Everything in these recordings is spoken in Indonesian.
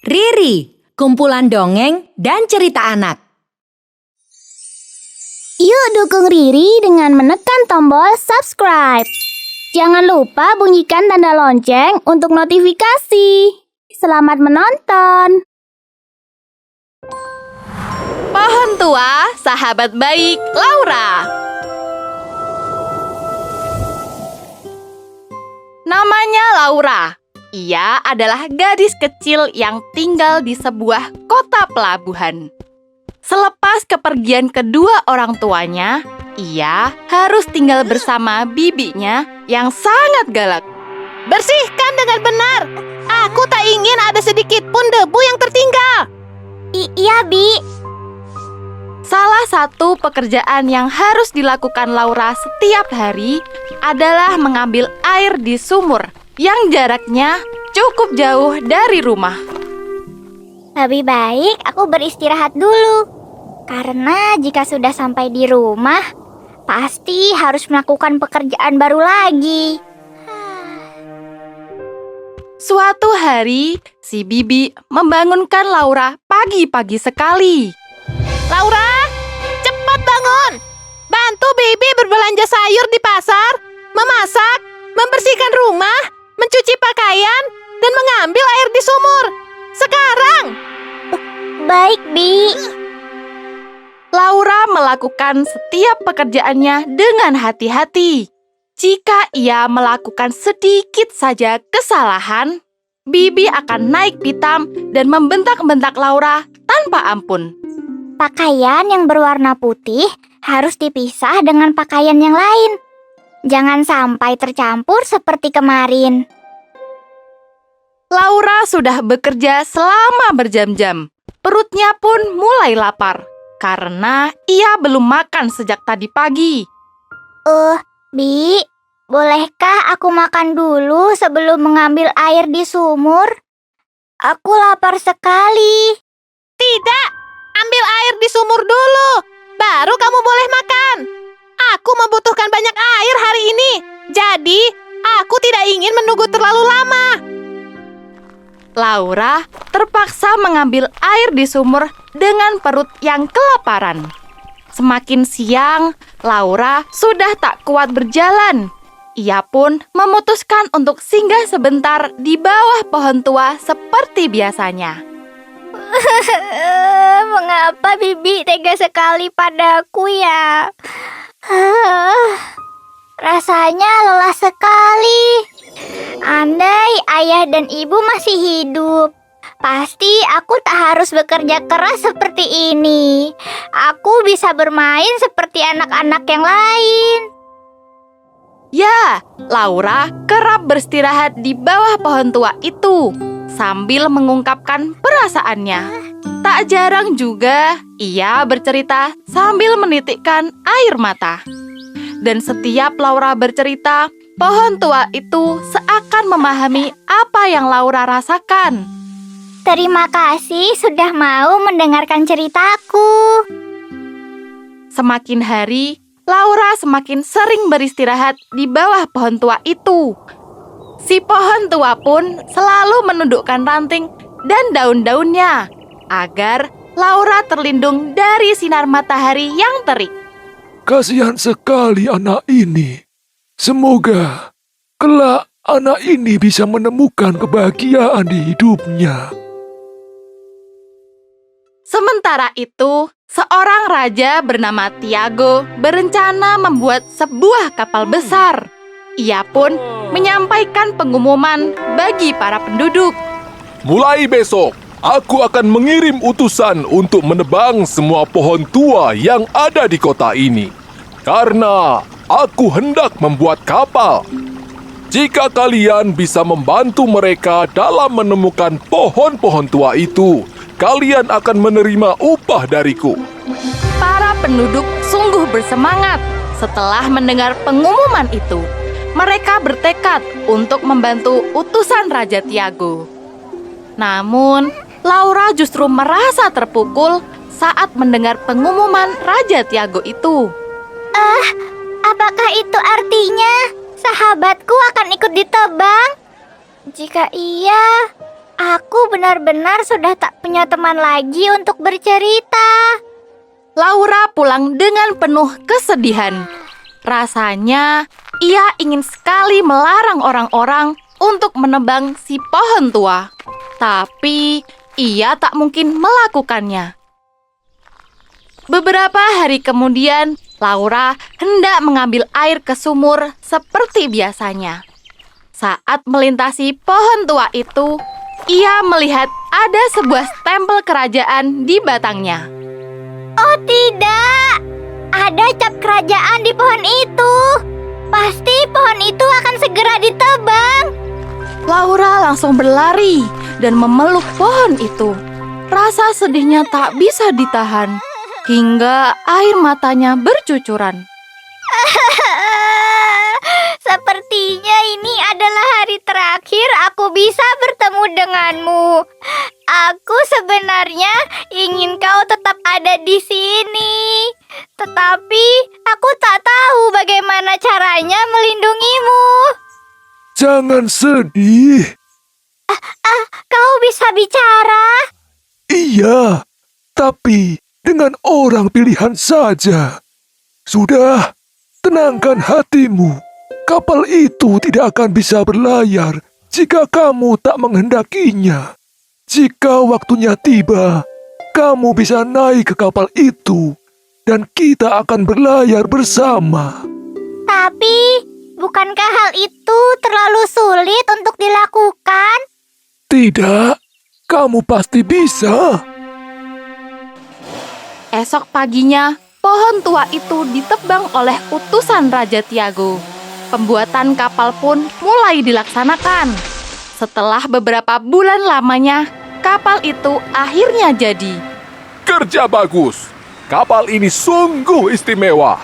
Riri, kumpulan dongeng dan cerita anak. Yuk dukung Riri dengan menekan tombol subscribe. Jangan lupa bunyikan tanda lonceng untuk notifikasi. Selamat menonton. Pohon tua, sahabat baik Laura. Namanya Laura. Ia adalah gadis kecil yang tinggal di sebuah kota pelabuhan. Selepas kepergian kedua orang tuanya, ia harus tinggal bersama bibinya yang sangat galak. Bersihkan dengan benar. Aku tak ingin ada sedikit pun debu yang tertinggal. Iya, Bi. Salah satu pekerjaan yang harus dilakukan Laura setiap hari adalah mengambil air di sumur yang jaraknya cukup jauh dari rumah. Lebih baik aku beristirahat dulu. Karena jika sudah sampai di rumah, pasti harus melakukan pekerjaan baru lagi. Suatu hari, si Bibi membangunkan Laura pagi-pagi sekali. Laura, cepat bangun! Bantu Bibi berbelanja sayur di pasar, memasak, membersihkan rumah, mencuci pakaian, dan mengambil air di sumur. Sekarang! Baik, Bi. Laura melakukan setiap pekerjaannya dengan hati-hati. Jika ia melakukan sedikit saja kesalahan, Bibi akan naik pitam dan membentak-bentak Laura tanpa ampun. Pakaian yang berwarna putih harus dipisah dengan pakaian yang lain. Jangan sampai tercampur seperti kemarin. Laura sudah bekerja selama berjam-jam. Perutnya pun mulai lapar karena ia belum makan sejak tadi pagi. Bi, bolehkah aku makan dulu sebelum mengambil air di sumur? Aku lapar sekali. Tidak, ambil air di sumur dulu, baru kamu boleh makan. Aku membutuhkan banyak air hari ini, jadi aku tidak ingin menunggu terlalu lama. Laura terpaksa mengambil air di sumur dengan perut yang kelaparan. Semakin siang, Laura sudah tak kuat berjalan. Ia pun memutuskan untuk singgah sebentar di bawah pohon tua seperti biasanya. Mengapa Bibi tega sekali padaku ya? Rasanya lelah sekali. Andai ayah dan ibu masih hidup, pasti aku tak harus bekerja keras seperti ini. Aku bisa bermain seperti anak-anak yang lain. Ya, Laura kerap beristirahat di bawah pohon tua itu sambil mengungkapkan perasaannya. Tak jarang juga ia bercerita sambil menitikkan air mata. Dan setiap Laura bercerita, pohon tua itu seakan memahami apa yang Laura rasakan. Terima kasih sudah mau mendengarkan ceritaku. Semakin hari, Laura semakin sering beristirahat di bawah pohon tua itu. Si pohon tua pun selalu menundukkan ranting dan daun-daunnya agar Laura terlindung dari sinar matahari yang terik. Kasihan sekali anak ini. Semoga kelak anak ini bisa menemukan kebahagiaan di hidupnya. Sementara itu, seorang raja bernama Tiago berencana membuat sebuah kapal besar. Ia pun menyampaikan pengumuman bagi para penduduk. Mulai besok, aku akan mengirim utusan untuk menebang semua pohon tua yang ada di kota ini. Karena aku hendak membuat kapal. Jika kalian bisa membantu mereka dalam menemukan pohon-pohon tua itu, kalian akan menerima upah dariku. Para penduduk sungguh bersemangat setelah mendengar pengumuman itu. Mereka bertekad untuk membantu utusan Raja Tiago. Namun, Laura justru merasa terpukul saat mendengar pengumuman Raja Tiago itu. Apakah itu artinya sahabatku akan ikut ditebang? Jika iya, aku benar-benar sudah tak punya teman lagi untuk bercerita. Laura pulang dengan penuh kesedihan. Rasanya ia ingin sekali melarang orang-orang untuk menebang si pohon tua. Tapi ia tak mungkin melakukannya. Beberapa hari kemudian, Laura hendak mengambil air ke sumur seperti biasanya. Saat melintasi pohon tua itu, ia melihat ada sebuah stempel kerajaan di batangnya. Oh tidak, ada cap kerajaan di pohon itu. Pasti pohon itu akan segera ditebang. Laura langsung berlari dan memeluk pohon itu. Rasa sedihnya tak bisa ditahan, hingga air matanya bercucuran. Sepertinya ini adalah hari terakhir aku bisa bertemu denganmu. Aku sebenarnya ingin kau tetap ada di sini. Tetapi aku tak tahu bagaimana caranya melindungimu. Jangan sedih. Kau bisa bicara? Iya, tapi dengan orang pilihan saja. Sudah, tenangkan hatimu. Kapal itu tidak akan bisa berlayar jika kamu tak menghendakinya. Jika waktunya tiba, kamu bisa naik ke kapal itu dan kita akan berlayar bersama. Tapi, bukankah hal itu terlalu sulit untuk dilakukan? Tidak, kamu pasti bisa. Esok paginya, pohon tua itu ditebang oleh utusan Raja Tiago. Pembuatan kapal pun mulai dilaksanakan. Setelah beberapa bulan lamanya, kapal itu akhirnya jadi. Kerja bagus. Kapal ini sungguh istimewa.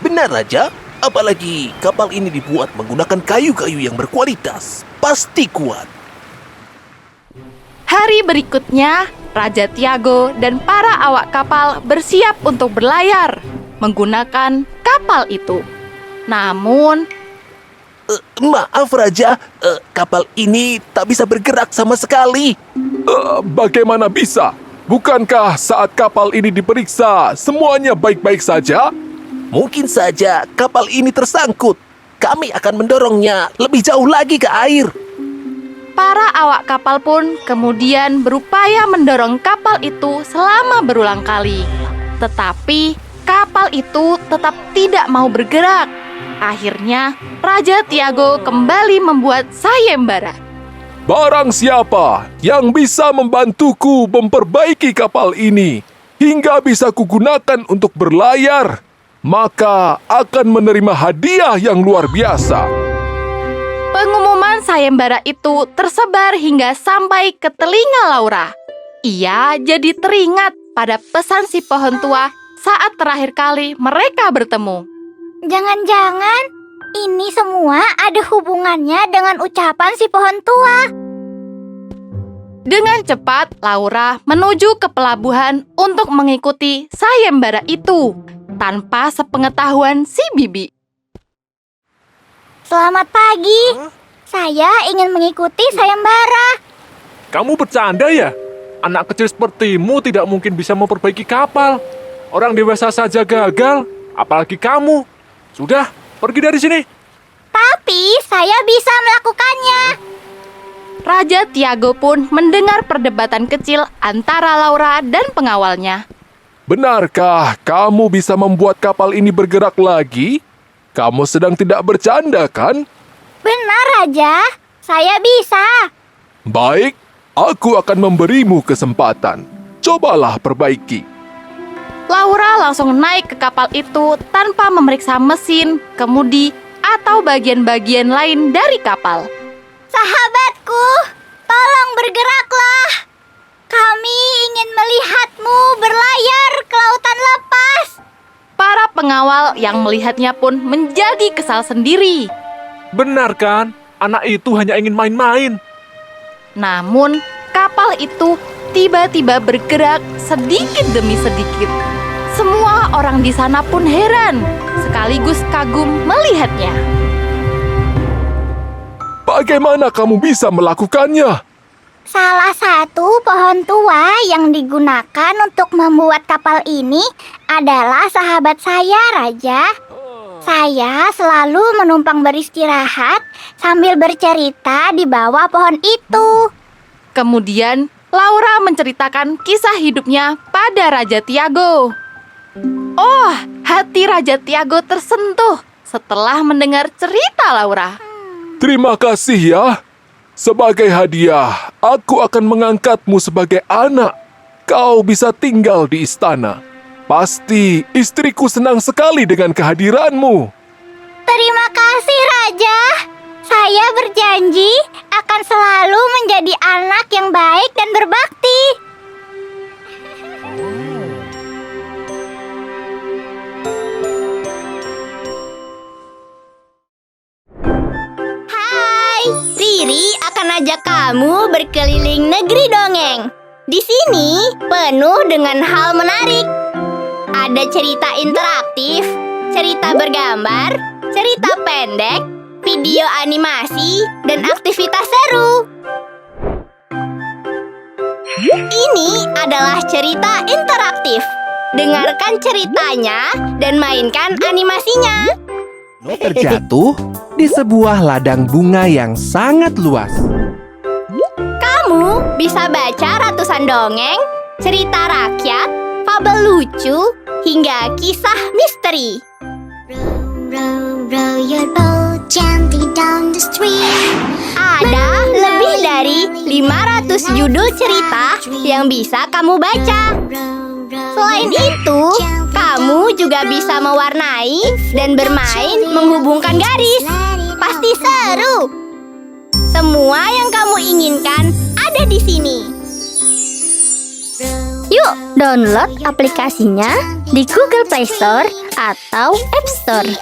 Benar, Raja. Apalagi kapal ini dibuat menggunakan kayu-kayu yang berkualitas. Pasti kuat. Hari berikutnya, Raja Tiago dan para awak kapal bersiap untuk berlayar menggunakan kapal itu. Namun, Maaf, Raja. Kapal ini tak bisa bergerak sama sekali. Bagaimana bisa? Bukankah saat kapal ini diperiksa semuanya baik-baik saja? Mungkin saja kapal ini tersangkut. Kami akan mendorongnya lebih jauh lagi ke air. para awak kapal pun kemudian berupaya mendorong kapal itu selama berulang kali. Tetapi kapal itu tetap tidak mau bergerak. Akhirnya, Raja Tiago kembali membuat sayembara. Barang siapa yang bisa membantuku memperbaiki kapal ini hingga bisa kugunakan untuk berlayar, maka akan menerima hadiah yang luar biasa. Pengumuman sayembara itu tersebar hingga sampai ke telinga Laura. Ia jadi teringat pada pesan si pohon tua saat terakhir kali mereka bertemu. Jangan-jangan ini semua ada hubungannya dengan ucapan si pohon tua. Dengan cepat, Laura menuju ke pelabuhan untuk mengikuti sayembara itu tanpa sepengetahuan si Bibi. Selamat pagi. Saya ingin mengikuti sayembara. Kamu bercanda ya? Anak kecil sepertimu tidak mungkin bisa memperbaiki kapal. Orang dewasa saja gagal, apalagi kamu. Sudah, pergi dari sini. Tapi saya bisa melakukannya. Raja Tiago pun mendengar perdebatan kecil antara Laura dan pengawalnya. Benarkah kamu bisa membuat kapal ini bergerak lagi? Kamu sedang tidak bercanda, kan? Benar, Raja. Saya bisa. Baik, aku akan memberimu kesempatan. Cobalah perbaiki. Laura langsung naik ke kapal itu tanpa memeriksa mesin, kemudi, atau bagian-bagian lain dari kapal. Sahabatku, tolong bergeraklah. Kami ingin melihatmu berlayar ke lautan lepas. Para pengawal yang melihatnya pun menjadi kesal sendiri. Benar kan? Anak itu hanya ingin main-main. Namun, kapal itu tiba-tiba bergerak sedikit demi sedikit. Semua orang di sana pun heran, sekaligus kagum melihatnya. Bagaimana kamu bisa melakukannya? Salah satu Pohon tua yang digunakan untuk membuat kapal ini adalah sahabat saya, Raja. Saya selalu menumpang beristirahat sambil bercerita di bawah pohon itu. Kemudian Laura menceritakan kisah hidupnya pada Raja Tiago. Oh, hati Raja Tiago tersentuh setelah mendengar cerita Laura. Terima kasih ya. Sebagai hadiah, aku akan mengangkatmu sebagai anak. Kau bisa tinggal di istana. Pasti istriku senang sekali dengan kehadiranmu. Terima kasih, Raja. Saya berjanji akan selalu menjadi anak yang baik dan berbakti. Hai, Riri akan ajak kamu berkeliling negeri dongeng. Di sini penuh dengan hal menarik. Ada cerita interaktif, cerita bergambar, cerita pendek, video animasi, dan aktivitas seru. Ini adalah cerita interaktif. Dengarkan ceritanya dan mainkan animasinya. Terjatuh di sebuah ladang bunga yang sangat luas. Kamu bisa baca ratusan dongeng, cerita rakyat, fabel lucu, hingga kisah misteri. Ada lebih dari 500 judul cerita yang bisa kamu baca. Selain itu, kamu juga bisa mewarnai dan bermain menghubungkan garis. Pasti seru. Semua yang kamu inginkan ada di sini. Yuk, download aplikasinya di Google Play Store atau App Store.